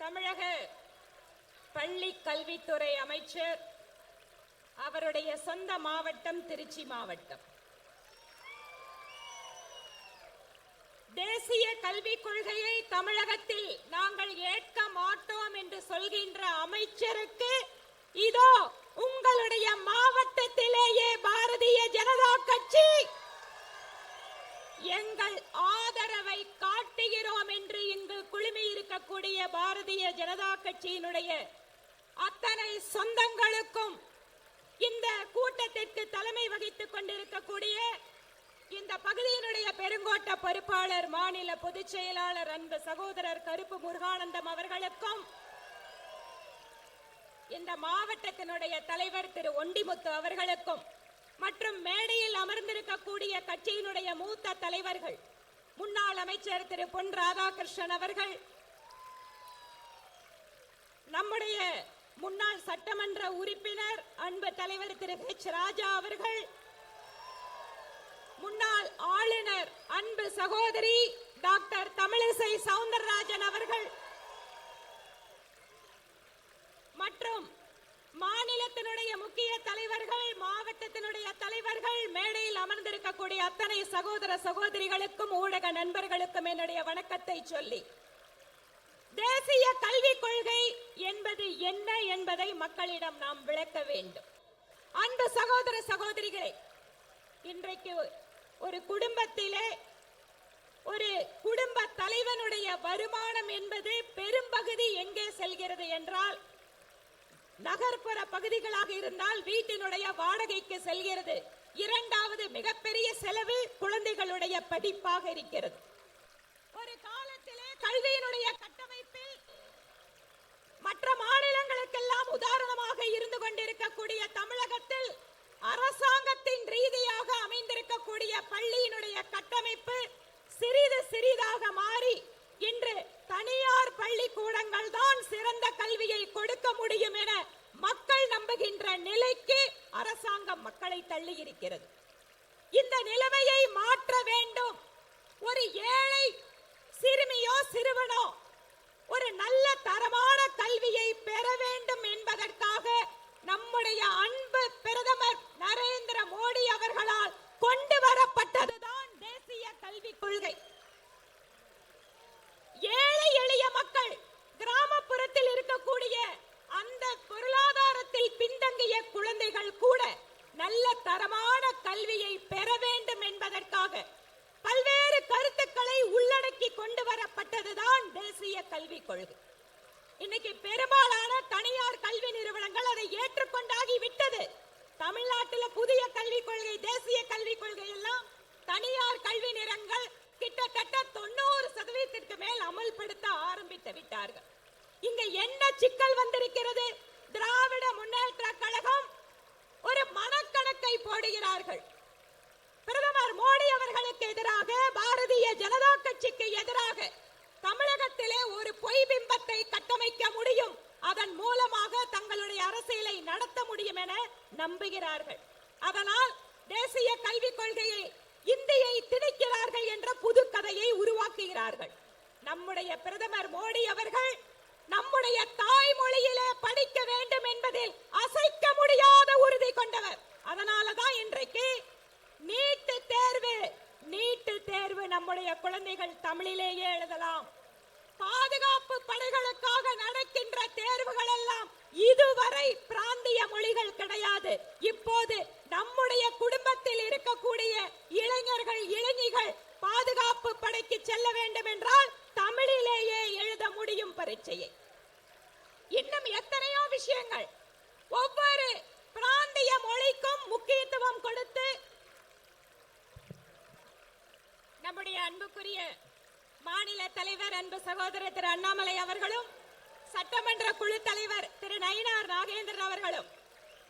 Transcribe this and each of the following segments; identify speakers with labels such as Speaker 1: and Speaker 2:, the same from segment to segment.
Speaker 1: தமிழக பள்ளி கல்வித்துறை அமைச்சர் அவருடைய சொந்த மாவட்டம் திருச்சி மாவட்டம். தேசிய கல்விக் கொள்கையை தமிழகத்தில் நாங்கள் ஏற்க மாட்டோம் என்று சொல்கின்ற அமைச்சருக்கு இதோ உங்களுடைய மாவட்டத்திலேயே பாரதிய ஜனதா கட்சி எங்கள் ஆதரவை காட்டுகிறோம் என்று இங்கு குழுமி இருக்கக்கூடிய பாரதிய ஜனதா கட்சியினுடைய அத்தனை சொந்தங்களுக்கும் இந்த கூட்டத்திற்கு தலைமை வகித்துக் கொண்டிருக்கக்கூடிய இந்த பகுதியினுடைய பெருங்கோட்ட பொறுப்பாளர் மாநில பொதுச் செயலாளர் அன்பு சகோதரர் கருப்பு முருகானந்தம் அவர்களுக்கும் இந்த மாவட்டத்தினுடைய தலைவர் திரு ஒண்டிமுத்து அவர்களுக்கும் மற்றும் மேடையில் அமர்ந்திருக்கக்கூடிய கட்சியினுடைய மூத்த தலைவர்கள் முன்னாள் அமைச்சர் திரு பொன் ராதாகிருஷ்ணன் அவர்கள், நம்முடைய முன்னாள் சட்டமன்ற உறுப்பினர் அன்பு தலைவர் திரு ஹெச் ராஜா அவர்கள், முன்னாள் ஆளுநர் அன்பு சகோதரி டாக்டர் தமிழிசை சவுந்தரராஜன் அவர்கள் மற்றும் மாநிலத்தினுடைய முக்கிய தலைவர்கள், மாவட்டத்தினுடைய தலைவர்கள், மேடையில் அமர்ந்திருக்கக்கூடிய அத்தனை சகோதர சகோதரிகளுக்கும் ஊடக நண்பர்களுக்கும் என்னுடைய வணக்கத்தை சொல்லி, தேசிய கல்விக் கொள்கை என்பது என்ன என்பதை மக்களிடம் நாம் விளக்க வேண்டும். அன்பு சகோதர சகோதரிகளே, இன்றைக்கு ஒரு குடும்பத்திலே ஒரு குடும்ப தலைவனுடைய வருமானம் என்பது பெரும்பகுதி எங்கே செல்கிறது என்றால், நகர்ப்புற பகுதிகளாக இருந்தால் வீட்டினுடைய வாடகைக்கு செல்கிறது. இரண்டாவது மிகப்பெரிய செலவு குழந்தைகளுடைய படிப்பாக இருக்கிறது. ஒரு காலத்திலே கல்வியினுடைய கட்டமைப்பில் மற்ற மாநிலங்களுக்கெல்லாம் உதாரணமாக இருந்து கொண்டிருக்கக்கூடிய தமிழகத்தில் அரசாங்கத்தின் ரீதியாக அமைந்திருக்கக்கூடிய பள்ளியினுடைய கட்டமைப்பு சிறிது சிறிதாக மாறி இன்று தனியார் பள்ளிக்கூடங்கள் தான் சிறந்த கல்வியை கொடுக்க முடியும் என மக்கள் நம்புகின்ற நிலைக்கு அரசாங்கம் மக்களை தள்ளி இருக்கிறது. இந்த நிலைமையை மாற்ற வேண்டும். ஒரு ஏழை சிறுமியோ சிறுவனோ ஒரு நல்ல தரமான கல்வியை பெற வேண்டும் என்பதற்காக நம்முடைய அன்பு பிரதமர் நரேந்திர மோடி அவர்களால் கொண்டு வரப்பட்டதுதான் தேசிய கல்விக் கொள்கை. ஏழை எளிய மக்கள், கிராமப்புறத்தில் இருக்கக்கூடிய அந்த பொருளாதாரத்தில் பின்தங்கிய குழந்தைகள் கூட நல்ல தரமான கல்வியை பெற வேண்டும் என்பதற்காக பல்வேறு கருத்துக்களை உள்ளடக்கி கொண்டு வரப்பட்டதுதான் தேசிய கல்விக் கொள்கை. இன்னைக்கு பெரும்பாலான தனியார் கல்வி நிறுவனங்கள் அதை ஏற்றுக்கொண்டாகி விட்டது. தமிழ்நாட்டில் புதிய கல்விக் கொள்கை, தேசிய கல்விக் கொள்கை எல்லாம் தனியார் கல்வி நிறுவனங்கள் கிட்டத்தட்ட 90% மேல் அமல்படுத்த ஆரம்பித்து விட்டார்கள். இங்க என்ன சிக்கல் வந்திருக்கிறது? திராவிட முன்னேற்ற கழகம் ஒரு மனக்கணக்கை போடுகிறார்கள். பிரதமர் மோடி அவர்களுக்கு எதிராக, பாரதிய ஜனதா கட்சிக்கு எதிராக தமிழகத்திலே ஒரு பொய் பிம்பத்தை கட்டமைக்க முடியும், அதன் மூலமாக தங்களுடைய அரசியலை நடத்த முடியும் என நம்புகிறார்கள். அதனால் தேசிய கல்விக் கொள்கையை இந்தியை திணிக்கிறார்கள் என்ற புது கதையை உருவாக்குகிறார்கள். நம்முடைய பிரதமர் மோடி அவர்கள் நம்முடைய தாய்மொழியிலே படிக்க வேண்டும் என்பதில் அசைக்க முடியாத உறுதி கொண்டவர். அதனாலதான் இன்றைக்கு நீட் தேர்வு நம்முடைய குழந்தைகள் தமிழிலேயே எழுதலாம். பாதுகாப்பு படைகளுக்காக நடக்கின்ற தேர்வுகள் எல்லாம் இதுவரை பிராந்திய மொழிகள் கிடையாது. இப்போது நம்முடைய குடும்பத்தில் இருக்கக்கூடிய இளைஞர்கள், இளைஞிகள் பாதுகாப்பு படைக்கு செல்ல வேண்டும் என்றால் தமிழிலேயே எழுத முடியும் பரீட்சையை. இன்னும் எத்தனையோ விஷயங்கள். ஒவ்வொரு பிராந்திய மொழிக்கும் முக்கியத்துவம் கொடுத்து நம்முடைய அன்புக்குரிய மாநில தலைவர் அன்பு சகோதரர் திரு அண்ணாமலை அவர்களும், சட்டமன்ற குழு தலைவர் திரு நயினார் நாகேந்திரன் அவர்களும்,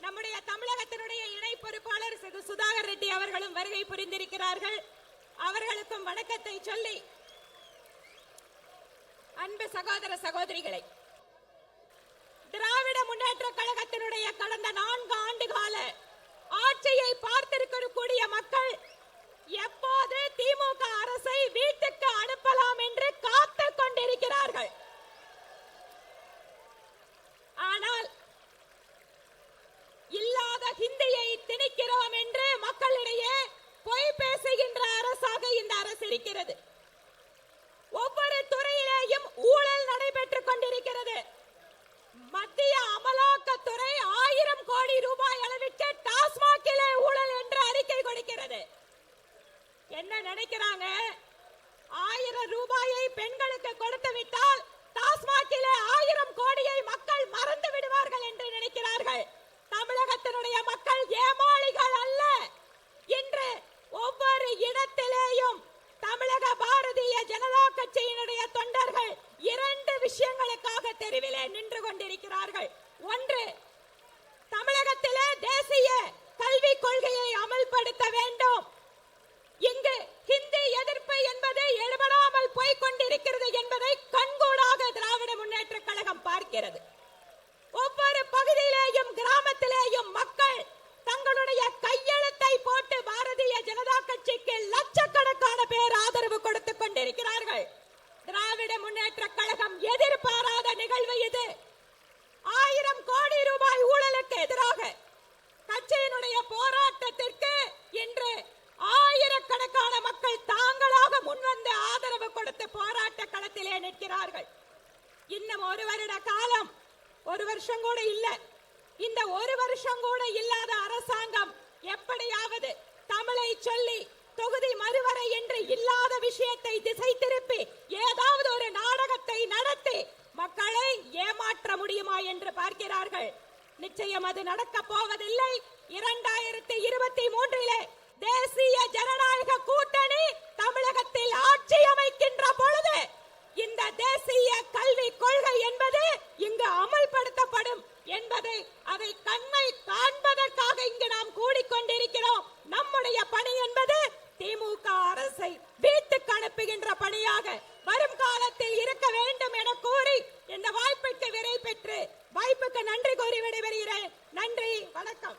Speaker 1: நம்முடைய தமிழகத்தினுடைய இணை பொறுப்பாளர் திரு சுதாகர் ரெட்டி அவர்களும் வருகை புரிந்திருக்கிறார்கள். அவர்களுக்கும் வணக்கத்தை சொல்லி, அன்பு சகோதர சகோதரிகளை, திராவிட முன்னேற்ற கழகத்தினுடைய கடந்த 4 ஆண்டு கால ஆட்சியை பார்த்திருக்கக்கூடிய மக்கள் எப்போது திமுக அரசை வீட்டுக்கு அனுப்பலாம் என்று காத்துக் கொண்டிருக்கிறார்கள். கொண்டிருக்கிறது. ஒவ்வொரு துறையிலேயும் ஊழல் நடைபெற்றுக் கொண்டிருக்கிறது. மத்திய அமலாக்கத்துறை 1000 கோடி ரூபாய் அளவிற்கு டாஸ்மாகிலே ஊழல் என்று அறிக்கை கொடுக்கிறது. என்ன நினைக்கிறாங்க? 1000 ரூபாயை பெண்களுக்கு கொடுத்து விட்டால் டாஸ்மாகிலே 1000 கோடியை மக்கள் மறந்து விடுவார்கள் என்று நினைக்கிறார்கள். தமிழகத்தினுடைய மக்கள் ஏமாளிகள் அல்ல. இன்று ஒவ்வொரு இடத்திலேயும் தமிழக பாரதிய ஜனதா கட்சியினுடைய தொண்டர்கள் 2 விஷயங்களுக்காக தெருவிலே நின்று கொண்டிருக்கிறார்கள். ஒன்று, தமிழகத்திலே தேசிய கல்விக் கொள்கையை அமல்படுத்த வேண்டும். இங்கு ஹிந்தி எதிர்ப்பு என்பது எழுபடாமல் போய்க் கொண்டிருக்கிறது என்பதை கண்கூடாக திராவிட முன்னேற்றக் கழகம் பார்க்கிறது. ஒவ்வொரு பகுதியிலேயும் கிராமத்திலேயும் மக்கள் தங்களுடைய கையெழுத்தை போட்டு பாரதிய ஜனதா கட்சிக்கு லட்சக்கணக்கான பேர் ஆதரவு கொடுத்துக் கொண்டிருக்கிறார்கள். திராவிட முன்னேற்றக் கழகம் எதிர்பாராத நிகழ்வு இது. 1000 கோடி ரூபாய் ஊழலுக்கு எதிராக கட்சியினுடைய போராட்டத்திற்கு இன்று ஆயிரக்கணக்கான மக்கள் தாங்களாக முன்வந்து ஆதரவு கொடுத்து போராட்ட களத்திலே நிற்கிறார்கள். இன்னும் 1 வருட காலம், 1 வருஷம் கூட இல்ல, இந்த 1 வருஷம் கூட இல்லாத அரசாங்கம் எப்படியாவது தமிழை சொல்லி தொகுதி மறுவரை என்று இல்லாத விஷயத்தை திசை திருப்பி ஏதாவது ஒரு நாடகத்தை நடத்தி மக்களை ஏமாற்ற முடியுமா என்று பார்க்கிறார்கள். நிச்சயம் அது நடக்க போவதில்லை. 2023 தேசிய ஜனநாயக கூட்டணி தமிழகத்தில் ஆட்சி அமைக்கின்ற பொழுது இந்த தேசிய கல்வி கொள்கை என்பது இங்கு அமல்படுத்தப்படும் என்பதை அதை கண்மை காண்பதற்காக இங்கு நாம் கூடிக்கொண்டிருக்கிறோம். நம்முடைய பணி என்பது திமுக அரசை வீட்டுக்கு அனுப்புகின்ற பணியாக வரும் காலத்தில் இருக்க வேண்டும் என கூறி இந்த வாய்ப்புக்கு விடை பெற்று வாய்ப்புக்கு நன்றி கூறி விடைபெறுகிறேன். நன்றி, வணக்கம்.